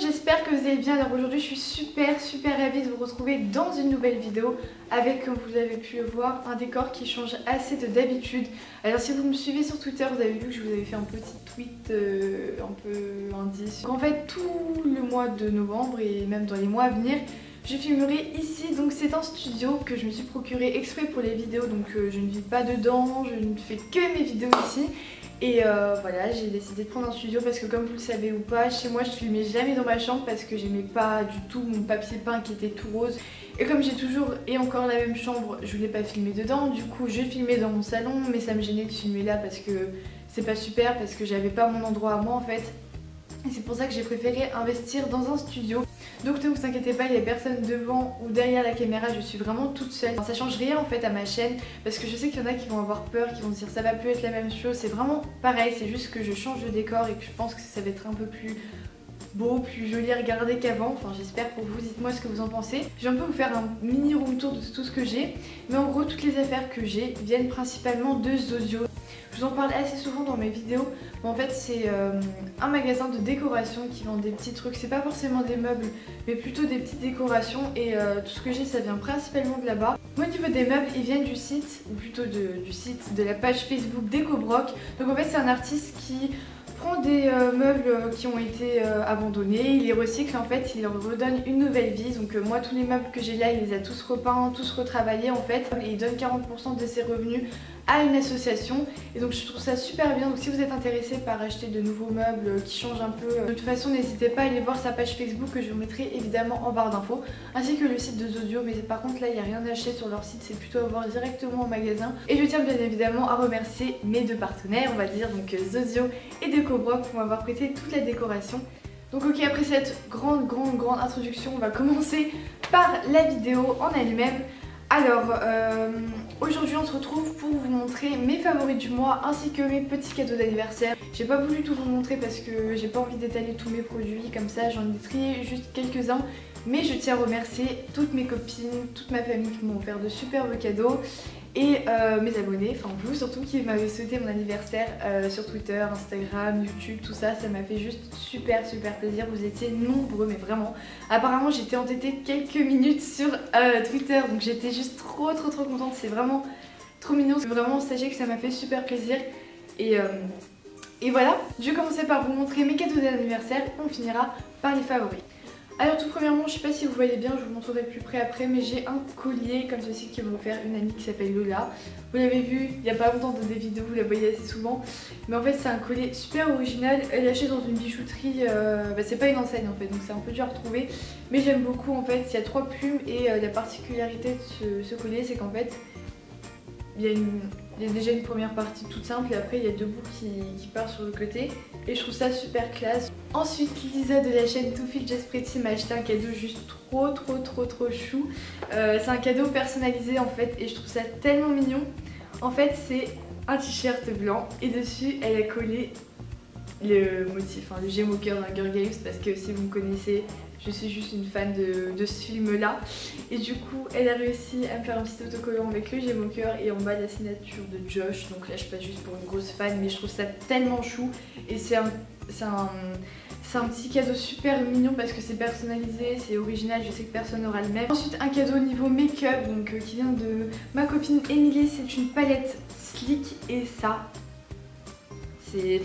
j'espère que vous allez bien. Alors aujourd'hui je suis super ravie de vous retrouver dans une nouvelle vidéo avec, comme vous avez pu le voir, un décor qui change assez de d'habitude. Alors si vous me suivez sur Twitter, vous avez vu que je vous avais fait un petit tweet un peu indice. Donc en fait tout le mois de novembre et même dans les mois à venir, je filmerai ici. Donc c'est un studio que je me suis procuré exprès pour les vidéos, donc je ne vis pas dedans, je ne fais que mes vidéos ici. Et voilà, j'ai décidé de prendre un studio parce que comme vous le savez ou pas, chez moi je filmais jamais dans ma chambre parce que j'aimais pas du tout mon papier peint qui était tout rose. Et comme j'ai toujours et encore la même chambre, je voulais pas filmer dedans, du coup je filmais dans mon salon, mais ça me gênait de filmer là parce que c'est pas super, parce que j'avais pas mon endroit à moi en fait. Et c'est pour ça que j'ai préféré investir dans un studio. Donc ne vous inquiétez pas, il n'y a personne devant ou derrière la caméra, je suis vraiment toute seule. Ça change rien en fait à ma chaîne, parce que je sais qu'il y en a qui vont avoir peur, qui vont se dire ça va plus être la même chose. C'est vraiment pareil, c'est juste que je change de décor et que je pense que ça va être un peu plus beau, plus joli à regarder qu'avant. Enfin j'espère pour vous, dites-moi ce que vous en pensez. Je vais un peu vous faire un mini room tour de tout ce que j'ai. Mais en gros toutes les affaires que j'ai viennent principalement de Zozio. Je vous en parle assez souvent dans mes vidéos, mais en fait c'est un magasin de décoration qui vend des petits trucs, c'est pas forcément des meubles mais plutôt des petites décorations, et tout ce que j'ai ça vient principalement de là-bas. Au niveau des meubles, ils viennent du site, ou plutôt du site de la page Facebook d'Ecobroc. Donc en fait c'est un artiste qui prend des meubles qui ont été abandonnés, il les recycle en fait, il leur redonne une nouvelle vie. Donc moi tous les meubles que j'ai là, il les a tous repeints, tous retravaillés en fait, et il donne 40% de ses revenus à une association, et donc je trouve ça super bien. Donc si vous êtes intéressé par acheter de nouveaux meubles qui changent un peu, de toute façon n'hésitez pas à aller voir sa page Facebook que je vous mettrai évidemment en barre d'infos, ainsi que le site de Zozio. Mais par contre là il n'y a rien à acheter sur leur site, c'est plutôt à voir directement au magasin. Et je tiens bien évidemment à remercier mes deux partenaires, on va dire, donc Zozio et Decobroc, pour m'avoir prêté toute la décoration. Donc ok, après cette grande introduction, on va commencer par la vidéo en elle-même. Alors aujourd'hui on se retrouve pour vous montrer mes favoris du mois ainsi que mes petits cadeaux d'anniversaire. J'ai pas voulu tout vous montrer parce que j'ai pas envie d'étaler tous mes produits comme ça, j'en ai trié juste quelques-uns. Mais je tiens à remercier toutes mes copines, toute ma famille qui m'ont offert de superbes cadeaux, et mes abonnés, enfin vous surtout, qui m'avez souhaité mon anniversaire sur Twitter, Instagram, YouTube, tout ça, ça m'a fait juste super plaisir. Vous étiez nombreux, mais vraiment. Apparemment j'étais entêtée quelques minutes sur Twitter, donc j'étais juste trop contente. C'est vraiment trop mignon, vraiment sachez que ça m'a fait super plaisir. Et voilà, je vais commencer par vous montrer mes cadeaux d'anniversaire, on finira par les favoris. Alors tout premièrement, je sais pas si vous voyez bien, je vous montrerai plus près après, mais j'ai un collier comme ceci qui m'a offert une amie qui s'appelle Lola. Vous l'avez vu il y a pas longtemps dans des vidéos, vous la voyez assez souvent. Mais en fait c'est un collier super original, elle l'a acheté dans une bijouterie, c'est pas une enseigne en fait, donc c'est un peu dur à retrouver. Mais j'aime beaucoup en fait, il y a 3 plumes, et la particularité de ce collier c'est qu'en fait il y a déjà une première partie toute simple, et après il y a 2 bouts qui partent sur le côté, et je trouve ça super classe. Ensuite Lisa de la chaîne Too Fit Just Pretty m'a acheté un cadeau juste trop chou. C'est un cadeau personnalisé en fait, et je trouve ça tellement mignon. En fait c'est un t-shirt blanc et dessus elle a collé le motif, le Gémeaux cœur d'un Girl Games, parce que si vous me connaissez, je suis juste une fan de ce film là. Et du coup elle a réussi à me faire un petit autocollant avec le Gémeaux cœur et en bas la signature de Josh. Donc là je passe juste pour une grosse fan, mais je trouve ça tellement chou, et c'est un petit cadeau super mignon parce que c'est personnalisé, c'est original, je sais que personne n'aura le même. Ensuite un cadeau au niveau make-up, donc qui vient de ma copine Émilie, c'est une palette Sleek, et ça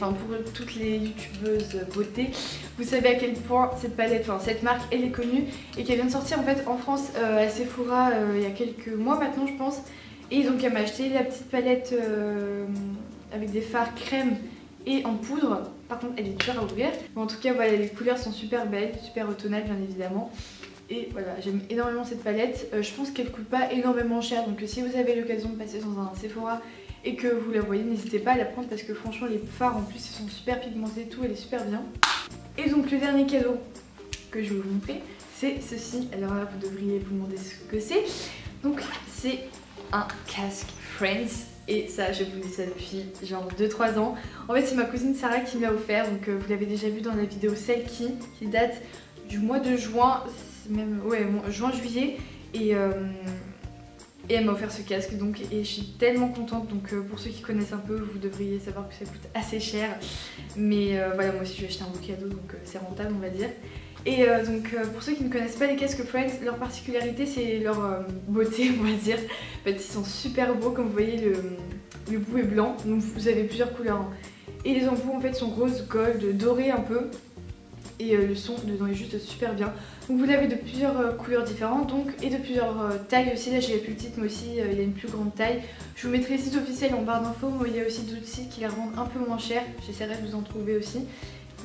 pour toutes les youtubeuses beauté, vous savez à quel point cette palette, cette marque elle est connue, et qu'elle vient de sortir en fait en France à Sephora il y a quelques mois maintenant je pense. Et donc elle m'a acheté la petite palette avec des fards crème et en poudre. Par contre elle est dure à ouvrir, mais en tout cas voilà, les couleurs sont super belles, super automnales bien évidemment. Et voilà, j'aime énormément cette palette. Je pense qu'elle coûte pas énormément cher, donc si vous avez l'occasion de passer dans un Sephora et que vous la voyez, n'hésitez pas à la prendre parce que franchement les fards en plus ils sont super pigmentés, tout, elle est super bien. Et donc le dernier cadeau que je vais vous montrer, c'est ceci. Alors là vous devriez vous demander ce que c'est. Donc c'est un casque Friends, et ça je vous dis ça depuis genre 2-3 ans. En fait c'est ma cousine Sarah qui me l'a offert, donc vous l'avez déjà vu dans la vidéo celle qui date du mois de juin, même ouais juin-juillet, et elle m'a offert ce casque, donc, et je suis tellement contente. Donc pour ceux qui connaissent un peu, vous devriez savoir que ça coûte assez cher, mais voilà, moi aussi je vais acheter un beau cadeau, donc c'est rentable on va dire. Et donc pour ceux qui ne connaissent pas les casques Friends, leur particularité c'est leur beauté on va dire. En fait ils sont super beaux, comme vous voyez le bout est blanc, donc vous avez plusieurs couleurs. Hein. Et les embouts en fait sont rose, gold, doré un peu. Et le son dedans est juste super bien. Donc vous l'avez de plusieurs couleurs différentes donc, et de plusieurs tailles aussi. Là j'ai la plus petite mais aussi il y a une plus grande taille. Je vous mettrai les sites officiels en barre d'infos, mais il y a aussi d'autres sites qui les revendent un peu moins cher. J'essaierai de vous en trouver aussi.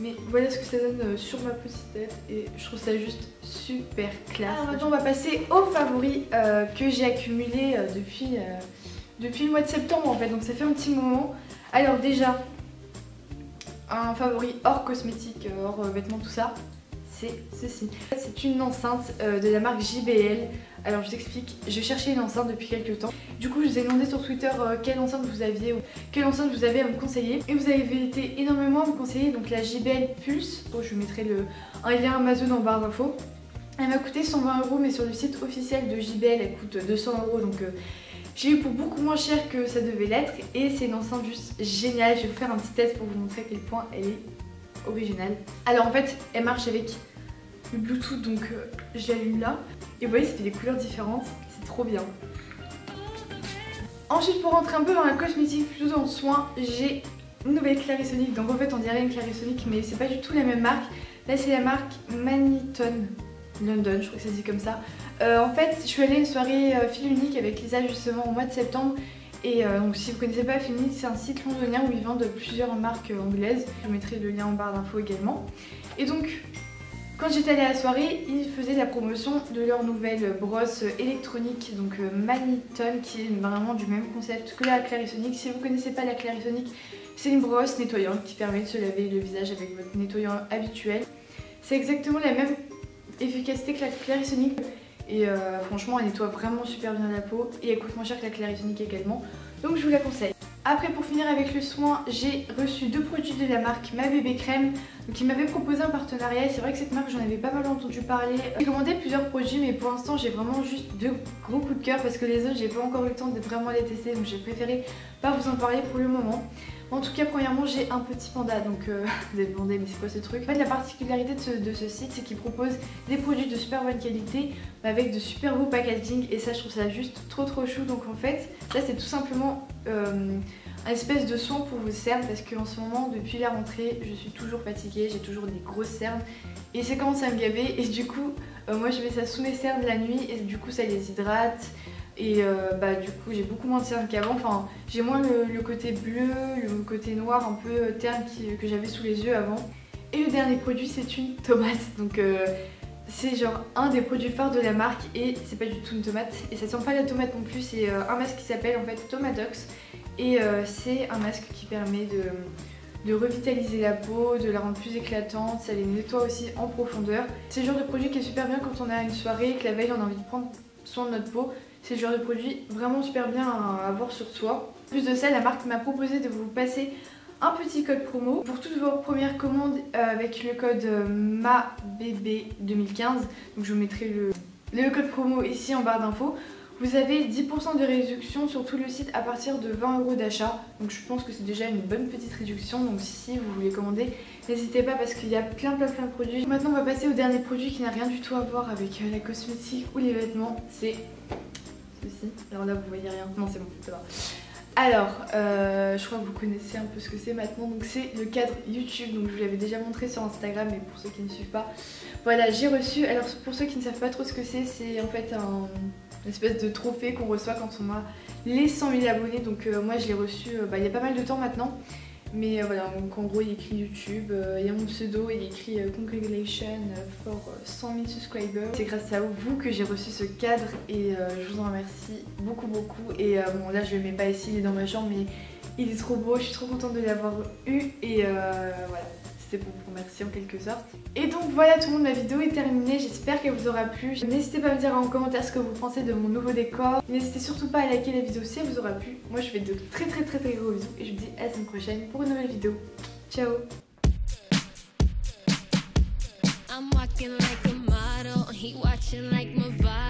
Mais voilà ce que ça donne sur ma petite tête et je trouve ça juste super classe. Alors maintenant on va passer aux favoris que j'ai accumulés depuis le mois de septembre en fait, donc ça fait un petit moment. Alors déjà, un favori hors cosmétique, hors vêtements, tout ça, c'est ceci. C'est une enceinte de la marque JBL. Alors je vous explique, je cherchais une enceinte depuis quelques temps. Du coup je vous ai demandé sur Twitter quelle enceinte vous aviez ou quelle enceinte vous avez à me conseiller. Et vous avez été énormément à me conseiller donc la JBL Pulse. Bon, je vous mettrai un lien Amazon en barre d'infos. Elle m'a coûté 120 € mais sur le site officiel de JBL elle coûte 200 € donc j'ai eu pour beaucoup moins cher que ça devait l'être. Et c'est une enceinte juste géniale. Je vais vous faire un petit test pour vous montrer à quel point elle est originale. Alors en fait elle marche avec le Bluetooth donc j'allume là. Et vous voyez ça fait des couleurs différentes, c'est trop bien. Ensuite pour rentrer un peu dans la cosmétique, plutôt dans le soin, j'ai une nouvelle Clarisonic. Donc en fait on dirait une Clarisonic mais c'est pas du tout la même marque. Là c'est la marque Maniton London, je crois que ça se dit comme ça. En fait je suis allée à une soirée fil unique avec Lisa justement au mois de septembre. Et donc si vous connaissez pas Fil unique, c'est un site londonien où ils vendent plusieurs marques anglaises. Je vous mettrai le lien en barre d'infos également. Et donc quand j'étais allée à la soirée, ils faisaient la promotion de leur nouvelle brosse électronique, donc Maniton, qui est vraiment du même concept que la Clarisonic. Si vous ne connaissez pas la Clarisonic, c'est une brosse nettoyante qui permet de se laver le visage avec votre nettoyant habituel. C'est exactement la même efficacité que la Clarisonic et franchement elle nettoie vraiment super bien la peau et elle coûte moins cher que la Clarisonic également, donc je vous la conseille. Après pour finir avec le soin, j'ai reçu 2 produits de la marque Ma Bébé Crème qui m'avait proposé un partenariat et c'est vrai que cette marque j'en avais pas mal entendu parler. J'ai commandé plusieurs produits mais pour l'instant j'ai vraiment juste 2 gros coups de cœur parce que les autres j'ai pas encore eu le temps de vraiment les tester donc j'ai préféré pas vous en parler pour le moment. En tout cas premièrement j'ai un petit panda donc vous allez me demander mais c'est quoi ce truc. En fait la particularité de ce site c'est qu'il propose des produits de super bonne qualité mais avec de super beaux packaging et ça je trouve ça juste trop chou. Donc en fait là c'est tout simplement un espèce de soin pour vos cernes parce qu'en ce moment depuis la rentrée je suis toujours fatiguée, j'ai toujours des grosses cernes et ça commence à me gaver et du coup moi je mets ça sous mes cernes la nuit et du coup ça les hydrate. Et du coup j'ai beaucoup moins de cernes qu'avant, enfin j'ai moins le côté bleu, le côté noir un peu terne que j'avais sous les yeux avant. Et le dernier produit c'est une tomate, donc c'est genre un des produits phares de la marque et c'est pas du tout une tomate et ça sent pas la tomate non plus, c'est un masque qui s'appelle en fait Tomatox et c'est un masque qui permet de revitaliser la peau, de la rendre plus éclatante, ça les nettoie aussi en profondeur. C'est le genre de produit qui est super bien quand on a une soirée et que la veille on a envie de prendre soin de notre peau. C'est le genre de produit vraiment super bien à avoir sur soi. En plus de ça, la marque m'a proposé de vous passer un petit code promo pour toutes vos premières commandes avec le code MABB2015. Donc je vous mettrai le code promo ici en barre d'infos. Vous avez 10% de réduction sur tout le site à partir de 20 € d'achat. Donc je pense que c'est déjà une bonne petite réduction. Donc si vous voulez commander, n'hésitez pas parce qu'il y a plein de produits. Maintenant on va passer au dernier produit qui n'a rien du tout à voir avec la cosmétique ou les vêtements. C'est ceci. Alors là vous voyez rien. Non c'est bon, ça va. Alors, je crois que vous connaissez un peu ce que c'est maintenant, donc c'est le cadre YouTube, donc je vous l'avais déjà montré sur Instagram, mais pour ceux qui ne suivent pas, voilà, j'ai reçu, alors pour ceux qui ne savent pas trop ce que c'est en fait une espèce de trophée qu'on reçoit quand on a les 100 000 abonnés, donc moi je l'ai reçu il y a pas mal de temps maintenant, mais voilà, donc en gros il y a écrit YouTube, il y a mon pseudo, il y a écrit Congratulations for 100 000 subscribers. C'est grâce à vous que j'ai reçu ce cadre et je vous en remercie beaucoup et bon là je le mets pas ici, il est dans ma chambre mais il est trop beau, je suis trop contente de l'avoir eu et voilà. Pour vous remercier en quelque sorte. Et donc voilà tout le monde, ma vidéo est terminée, j'espère qu'elle vous aura plu. N'hésitez pas à me dire en commentaire ce que vous pensez de mon nouveau décor. N'hésitez surtout pas à liker la vidéo si elle vous aura plu. Moi je fais de très gros bisous et je vous dis à la semaine prochaine pour une nouvelle vidéo. Ciao. I'm walking like a model, he watching like my vibe.